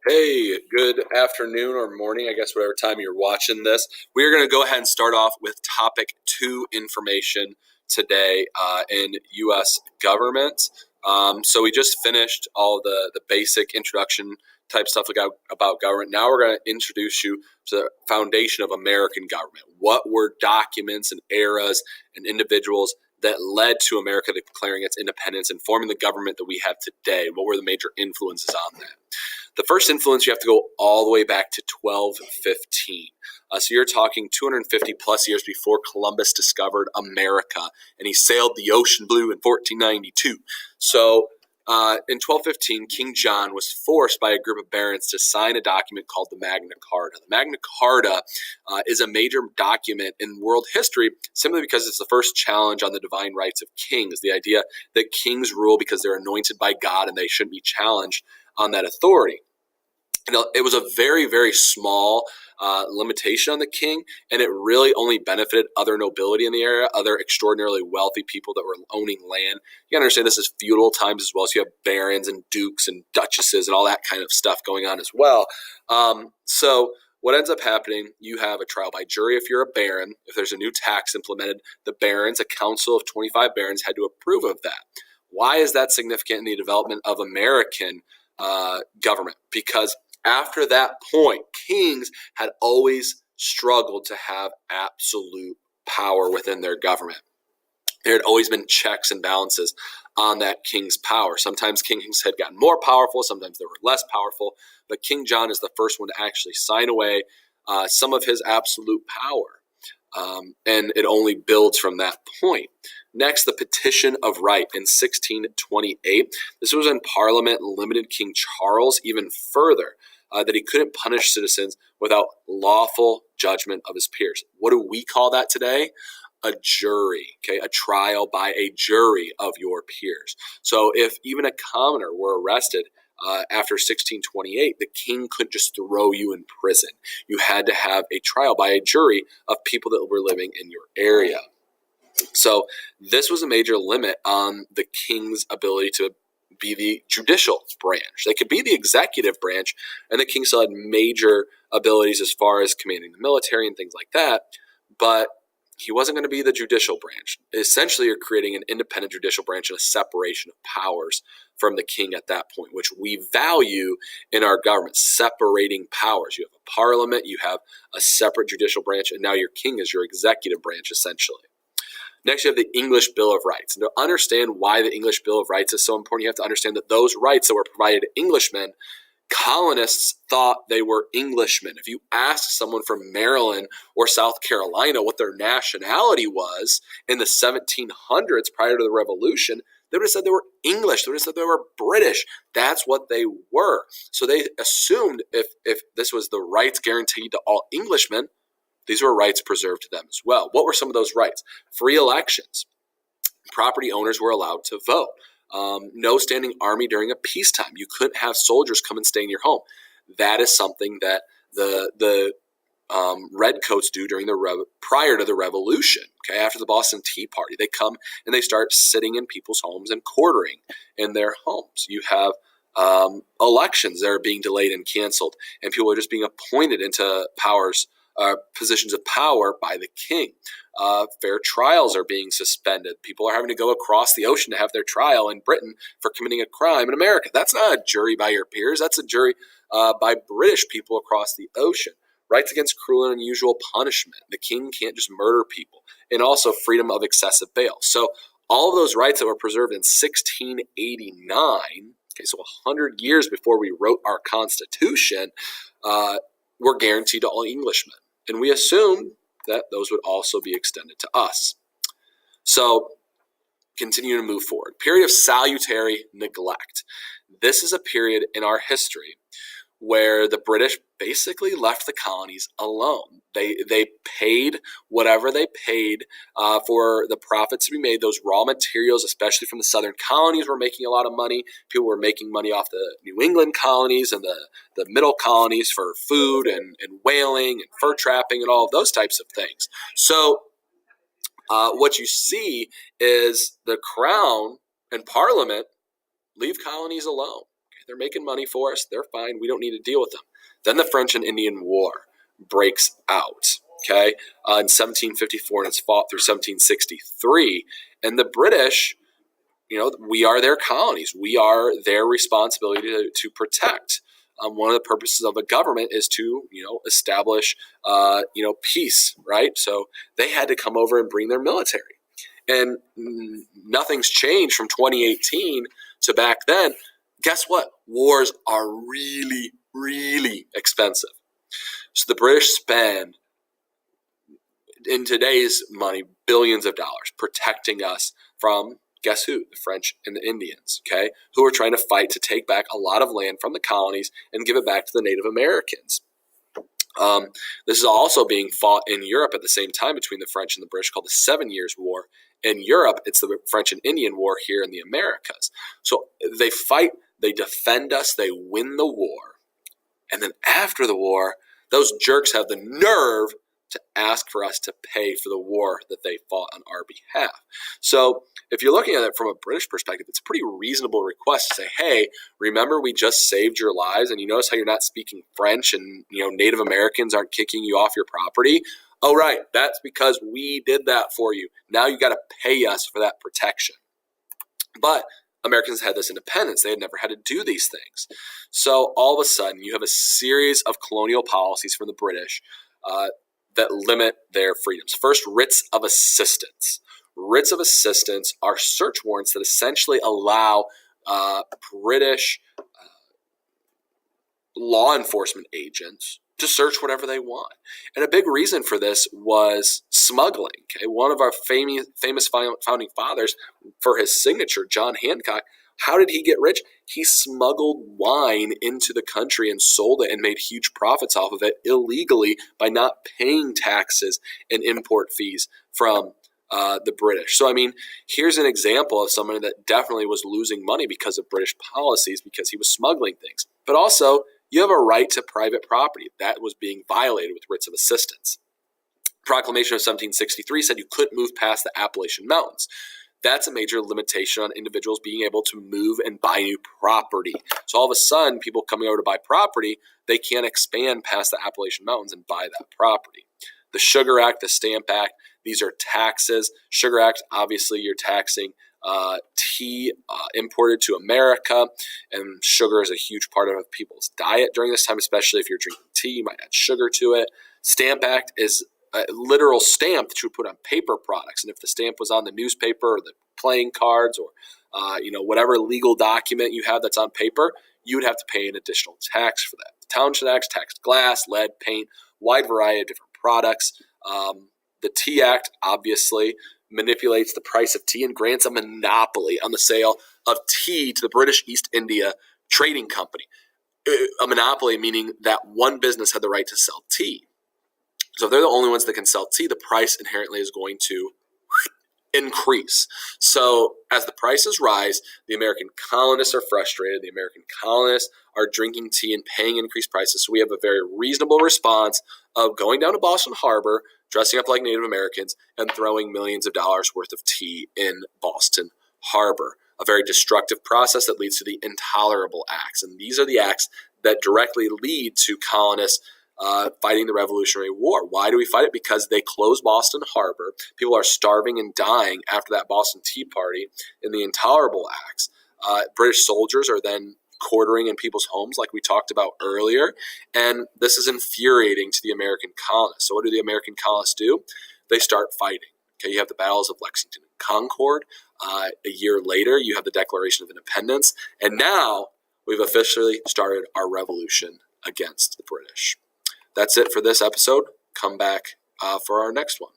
Hey, good afternoon or morning, I guess, whatever time you're watching this. We are going to go ahead and start off with topic two information today in U.S. government. So we just finished all the basic introduction type stuff about government. Now we're going to introduce you to the foundation of American government. What were documents and eras and individuals that led to America declaring its independence and forming the government that we have today? What were the major influences on that? The first influence, you have to go all the way back to 1215. So you're talking 250 plus years before Columbus discovered America, and he sailed the ocean blue in 1492. So in 1215, King John was forced by a group of barons to sign a document called the Magna Carta. The Magna Carta is a major document in world history simply because it's the first challenge on the divine rights of kings, the idea that kings rule because they're anointed by God and they shouldn't be challenged on that authority. It was a very, very small limitation on the king, and it really only benefited other nobility in the area, other extraordinarily wealthy people that were owning land. You gotta understand this is feudal times as well, so you have barons and dukes and duchesses and all that kind of stuff going on as well. So what ends up happening, you have a trial by jury if you're a baron. If there's a new tax implemented, the barons, a council of 25 barons, had to approve of that. Why is that significant in the development of American government? Because after that point, kings had always struggled to have absolute power within their government. There had always been checks and balances on that king's power. Sometimes kings had gotten more powerful, sometimes they were less powerful, but King John is the first one to actually sign away some of his absolute power. And it only builds from that point. Next, the Petition of Right in 1628. This was when Parliament limited King Charles even further, that he couldn't punish citizens without lawful judgment of his peers. What do we call that today? A jury, okay? A trial by a jury of your peers. So if even a commoner were arrested after 1628, the king couldn't just throw you in prison. You had to have a trial by a jury of people that were living in your area. So this was a major limit on the king's ability to be the judicial branch. They could be the executive branch, and the king still had major abilities as far as commanding the military and things like that, but he wasn't going to be the judicial branch. Essentially, you're creating an independent judicial branch and a separation of powers from the king at that point, which we value in our government, separating powers. You have a parliament, you have a separate judicial branch, and now your king is your executive branch, essentially. Next, you have the English Bill of Rights. And to understand why the English Bill of Rights is so important, you have to understand that those rights that were provided to Englishmen, colonists thought they were Englishmen. If you asked someone from Maryland or South Carolina what their nationality was in the 1700s prior to the Revolution, they would have said they were English. They would have said they were British. That's what they were. So they assumed if this was the rights guaranteed to all Englishmen, these were rights preserved to them as well. What were some of those rights? Free elections. Property owners were allowed to vote. No standing army during a peacetime. You couldn't have soldiers come and stay in your home. That is something that the redcoats do prior to the Revolution. Okay, after the Boston Tea Party, they come and they start sitting in people's homes and quartering in their homes. You have elections that are being delayed and canceled, and people are just being appointed into positions of power by the king. Fair trials are being suspended. People are having to go across the ocean to have their trial in Britain for committing a crime in America. That's not a jury by your peers. That's a jury by British people across the ocean. Rights against cruel and unusual punishment. The king can't just murder people. And also freedom of excessive bail. So all of those rights that were preserved in 1689, okay, so 100 years before we wrote our Constitution, were guaranteed to all Englishmen. And we assumed that those would also be extended to us. So, continue to move forward. Period of salutary neglect. This is a period in our history where the British basically left the colonies alone. They paid whatever they paid for the profits to be made. Those raw materials, especially from the southern colonies, were making a lot of money. People were making money off the New England colonies and the middle colonies for food and whaling and fur trapping and all of those types of things. So what you see is the crown and parliament leave colonies alone. they're making money for us. They're fine. We don't need to deal with them. Then the French and Indian War breaks out, okay, in 1754, and it's fought through 1763. And the British, we are their colonies. We are their responsibility to protect. One of the purposes of a government is to, establish, peace, right? So they had to come over and bring their military. And nothing's changed from 2018 to back then. Guess what? Wars are really, really expensive. So the British spend, in today's money, billions of dollars protecting us from, guess who? The French and the Indians, okay, who are trying to fight to take back a lot of land from the colonies and give it back to the Native Americans. This is also being fought in Europe at the same time between the French and the British, called the 7 Years' War. In Europe, it's the French and Indian War here in the Americas. So they fight, they defend us, they win the war. And then after the war, those jerks have the nerve to ask for us to pay for the war that they fought on our behalf. So if you're looking at it from a British perspective, it's a pretty reasonable request to say, hey, remember we just saved your lives, and you notice how you're not speaking French, and Native Americans aren't kicking you off your property? Oh, right, that's because we did that for you. Now you got to pay us for that protection. But Americans had this independence. They had never had to do these things. So all of a sudden, you have a series of colonial policies from the British that limit their freedoms. First, writs of assistance. Writs of assistance are search warrants that essentially allow British law enforcement agents to search whatever they want. And a big reason for this was smuggling. Okay? One of our famous founding fathers, for his signature, John Hancock, how did he get rich? He smuggled wine into the country and sold it and made huge profits off of it illegally by not paying taxes and import fees from the British. So, here's an example of someone that definitely was losing money because of British policies, because he was smuggling things. But also, you have a right to private property. That was being violated with writs of assistance. Proclamation of 1763 said you couldn't move past the Appalachian Mountains. That's a major limitation on individuals being able to move and buy new property. So all of a sudden, people coming over to buy property, they can't expand past the Appalachian Mountains and buy that property. The Sugar Act, the Stamp Act, these are taxes. Sugar Act, obviously, you're taxing tea imported to America, and sugar is a huge part of people's diet during this time, especially if you're drinking tea, you might add sugar to it. Stamp Act is a literal stamp that you would put on paper products, and if the stamp was on the newspaper or the playing cards or whatever legal document you have that's on paper, you would have to pay an additional tax for that. The Townshend Act taxed glass, lead, paint, wide variety of different products. The Tea Act, obviously, manipulates the price of tea and grants a monopoly on the sale of tea to the British East India Trading Company. A monopoly meaning that one business had the right to sell tea. So if they're the only ones that can sell tea, the price inherently is going to increase. So as the prices rise, the American colonists are frustrated. The American colonists are drinking tea and paying increased prices. So we have a very reasonable response of going down to Boston Harbor, dressing up like Native Americans, and throwing millions of dollars worth of tea in Boston Harbor. A very destructive process that leads to the Intolerable Acts. And these are the acts that directly lead to colonists fighting the Revolutionary War. Why do we fight it? Because they closed Boston Harbor. People are starving and dying after that Boston Tea Party in the Intolerable Acts. British soldiers are then quartering in people's homes like we talked about earlier. And this is infuriating to the American colonists. So what do the American colonists do? They start fighting. Okay, you have the battles of Lexington and Concord. A year later, you have the Declaration of Independence. And now we've officially started our revolution against the British. That's it for this episode. Come back for our next one.